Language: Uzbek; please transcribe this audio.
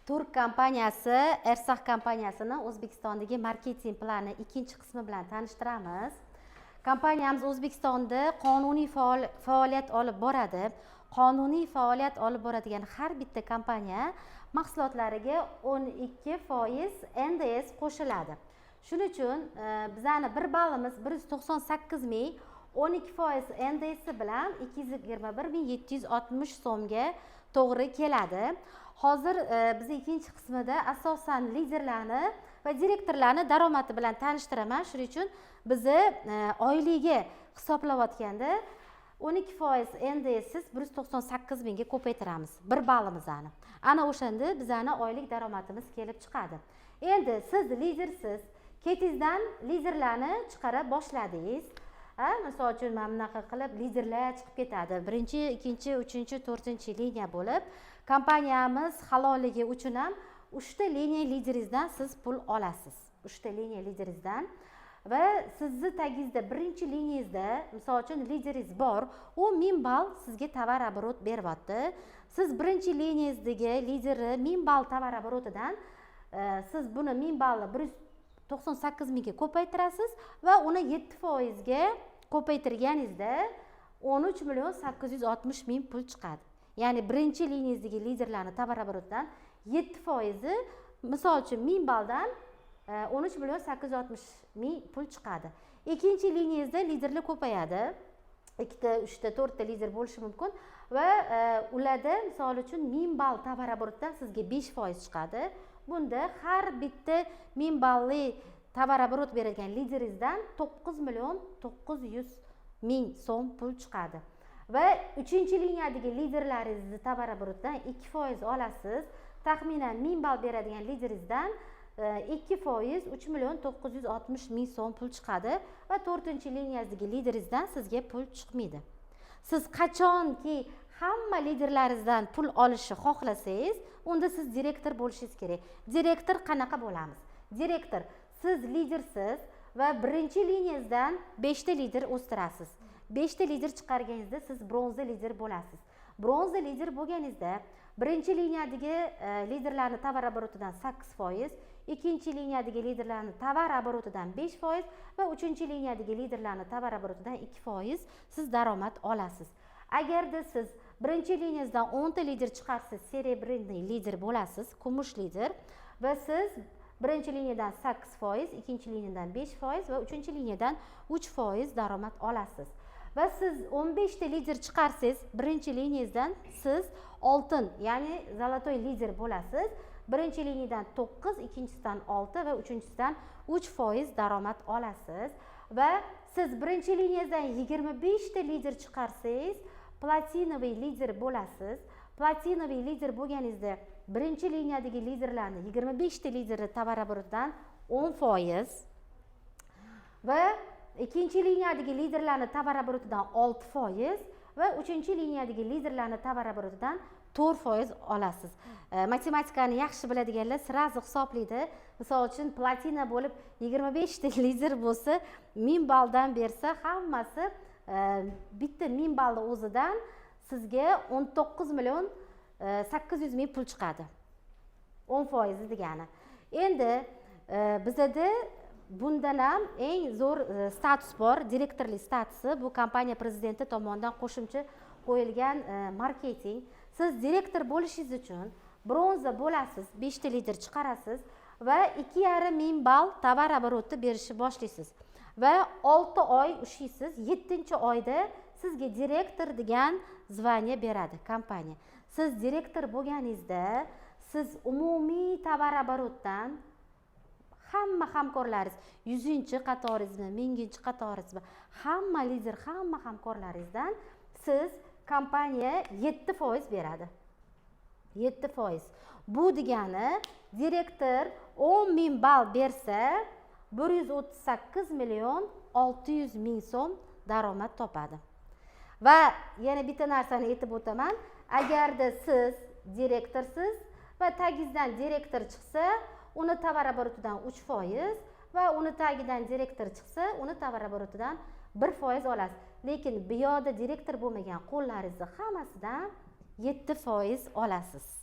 Turk kompaniyasi Ersah kompaniyasini O'zbekistondagi marketing plani ikkinchi qismi bilan tanishtiramiz. Kompaniyamiz O'zbekistonda qonuniy faoliyat olib boradi. Qonuniy faoliyat olib boradigan har bitta kompaniya mahsulotlariga 12% NDS qo'shiladi. Shuning uchun bizani bir ballimiz 198 ming, 12% NDS bilan 221.760 so'mga to'g'ri keladi. Hozir biz ikkinchi qismida asosan liderlarni va direktorlarni daromadi bilan tanishtiraman. Shuning uchun bizni oyligiga hisoblayotganda 12% NDSsiz 198 mingga ko'paytiramiz bir ballimizni. Ana o'shanda bizani oylik daromadimiz kelib chiqadi. Endi siz lidersiz, ketingizdan liderlarni chiqara boshladingiz. Misol uchun mana bunaqa qilib liderlar chiqib ketadi. Birinchi, ikkinchi, uchinchi, to'rtinchi liniya bo'lib, kompaniyamiz halolligi uchun ham 3 ta liniya lideringizdan siz pul olasiz. 3 ta liniya lideringizdan va sizni tagingizda birinchi liniyangizda misol uchun lideringiz bor, u 1000 ball sizga tovar oborot beryapti. Siz birinchi liniyangizdagi lideri 1000 ball tovar oborotidan siz buni 1000 ballni 198 mingga ko'paytirasiz va uni 7% ga ko'paytirganingizda 13 million 860 ming pul chiqadi. Ya'ni birinchi liniyangizdagi liderlarni tovar oborotidan 7% misol uchun 1000 balldan 13 million 860 ming pul chiqadi. Ikkinchi liniyangizda liderlar ko'payadi. 2 ta, 3 ta, 4 ta lider bo'lishi mumkin va ularda misol uchun 1000 ball tovar oborotidan sizga 5% chiqadi. Bunda har bitta 1000 balli tovar oborot beradigan lideringizdan 9 million 900 ming so'm pul chiqadi. Va 3-liniyadagi liderlaringizni tovar oborotidan 2% olasiz. Taxminan 1000 ball beradigan lideringizdan 2% 3 million 960 ming so'm pul chiqadi va 4-liniyadagi lideringizdan sizga pul chiqmaydi. Siz qachonki hamma liderlaringizdan pul olishni xohlasangiz, unda siz direktor bo'lishingiz kerak. Direktor qanaqa bo'lamiz? Direktor, siz lidersiz va birinchi liniyangizdan 5 ta lider o'stirasiz. 5 ta lider chiqarganingizda siz bronza lider bo'lasiz. Bronza lider bo'lganingizda birinchi liniyadagi liderlarni tovar oborotidan 8%, ikkinchi liniyadagi liderlarni tovar oborotidan 5% va 3-liniyadagi liderlarni tovar oborotidan 2% siz daromad olasiz. Agarda siz birinchi liniyangizdan 10 ta lider chiqarsiz, serebrinniy lider bo'lasiz, kumush lider va siz birinchi liniyadan 8%, ikkinchi liniyadan 5% va 3-liniyadan 3% daromad olasiz. Va siz 15 ta lider chiqarsiz, birinchi liniyangizdan siz oltin, ya'ni zolotoy lider bo'lasiz. Birinchi liniyadan 9, ikkinchisidan 6 va uchinchisidan 3% daromad olasiz. Va siz birinchi liniyangizdan 25 ta lider chiqarsangiz, platinoviy lider bo'lasiz. Platinoviy lider bo'lganingizda birinchi liniyadagi liderlarni 25 ta lideri tovar oborotidan 10% va ikkinchi liniyadagi liderlarni tovar oborotidan 6% va 3-liniyadagi liderlarni tovar oborotidan 4% olasiz. Matematikani yaxshi biladiganlar sirazi hisoblaydi. Misol uchun platina bo'lib 25 ta lider bo'lsa, 1000 balldan bersa, hammasi bitta 1000 ballni o'zidan sizga 19 million 800 ming pul chiqadi. 10% degani. Endi bizda bundan ham eng zo'r status bor, direktorlik statusi. Bu kompaniya prezidenti tomonidan qo'shimcha qo'yilgan marketing. Siz direktor bo'lishingiz uchun bronza bo'lasiz, 5 ta lider chiqarasiz va 2,5 ming ball tovar oboroti berishni boshlaysiz. Va 6 oy ushlaysiz, 7-oyda sizga direktor degan zvaniya beradi kompaniya. Siz direktor bo'lganingizda, siz umumiy tovar oborotdan hamma hamkorlaringiz 100-qatoringizmi, 1000-qatoringizmi, hamma lider, hamma hamkorlaringizdan siz kompaniya 7% beradi. 7%. Bu degani direktor 10 ming ball bersa 138 million 600 ming so'm daromad topadi. Va yana bitta narsani aytib o'taman. Agarda siz direktorsiz va tagingizdan direktor chiqsa, uni tovar oborotidan 3% va uni tagidan direktor chiqsa, uni tovar oborotidan 1% olasiz. Lekin bu yoqda direktor bo'lmagan qo'llaringizni hammasidan 7% olasiz.